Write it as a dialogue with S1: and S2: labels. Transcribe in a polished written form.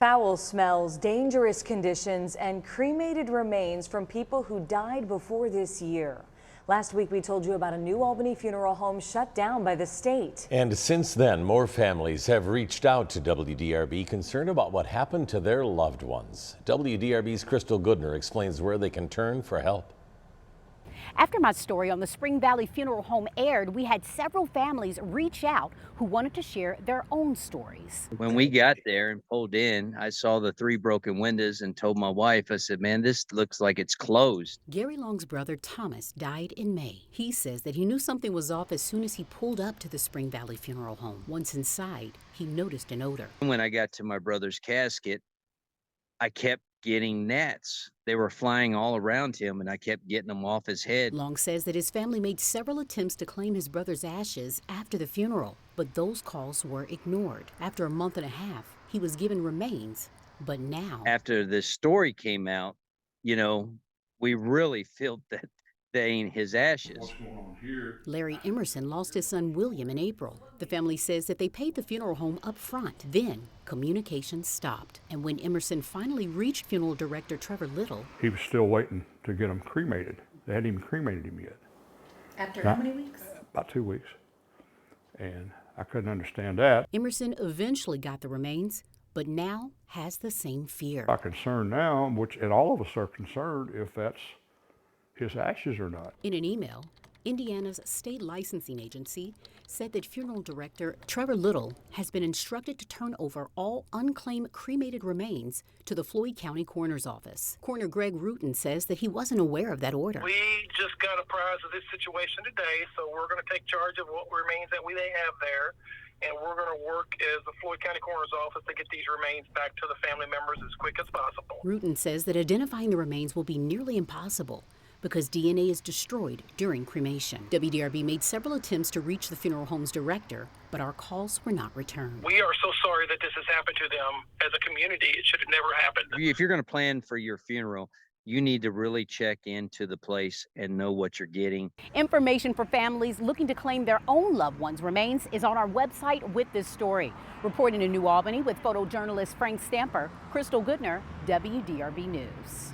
S1: Foul smells, dangerous conditions, and cremated remains from people who died before this year. Last week, we told you about a new Albany funeral home shut down by the state.
S2: And since then, more families have reached out to WDRB concerned about what happened to their loved ones. WDRB's Crystal Goodner explains where they can turn for help.
S3: After my story on the Spring Valley Funeral Home aired, we had several families reach out who wanted to share their own stories.
S4: When we got there and pulled in, I saw the 3 broken windows and told my wife, I said, man, this looks like it's closed.
S3: Gary Long's brother Thomas died in May. He says that he knew something was off as soon as he pulled up to the Spring Valley Funeral Home. Once inside, he noticed an odor.
S4: When I got to my brother's casket, I kept getting gnats. They were flying all around him and I kept getting them off his head.
S3: Long says that his family made several attempts to claim his brother's ashes after the funeral, but those calls were ignored. After a month and a half, he was given remains, but now...
S4: After this story came out, you know, we really felt that they ain't his ashes.
S5: What's going on here?
S3: Larry Emerson lost his son William in April. The family says that they paid the funeral home up front. Then communication stopped. And when Emerson finally reached funeral director Trevor Little,
S5: He was still waiting to get him cremated. They hadn't even cremated him yet.
S1: After how many weeks?
S5: About 2 weeks. And I couldn't understand that.
S3: Emerson eventually got the remains, but now has the same fear.
S5: I'm concerned now, and all of us are concerned if that's his ashes or not.
S3: In an email, Indiana's state licensing agency said that funeral director Trevor Little has been instructed to turn over all unclaimed cremated remains to the Floyd County Coroner's Office. Coroner Greg Rutan says that he wasn't aware of that order.
S6: We just got apprised of this situation today, so we're going to take charge of what remains that we have there, and we're going to work as the Floyd County Coroner's Office to get these remains back to the family members as quick as possible.
S3: Rutan says that identifying the remains will be nearly impossible because DNA is destroyed during cremation. WDRB made several attempts to reach the funeral home's director, but our calls were not returned.
S6: We are so sorry that this has happened to them. As a community, it should have never happened.
S4: If you're going to plan for your funeral, you need to really check into the place and know what you're getting.
S3: Information for families looking to claim their own loved ones' remains is on our website with this story. Reporting in New Albany with photojournalist Frank Stamper, Crystal Goodner, WDRB News.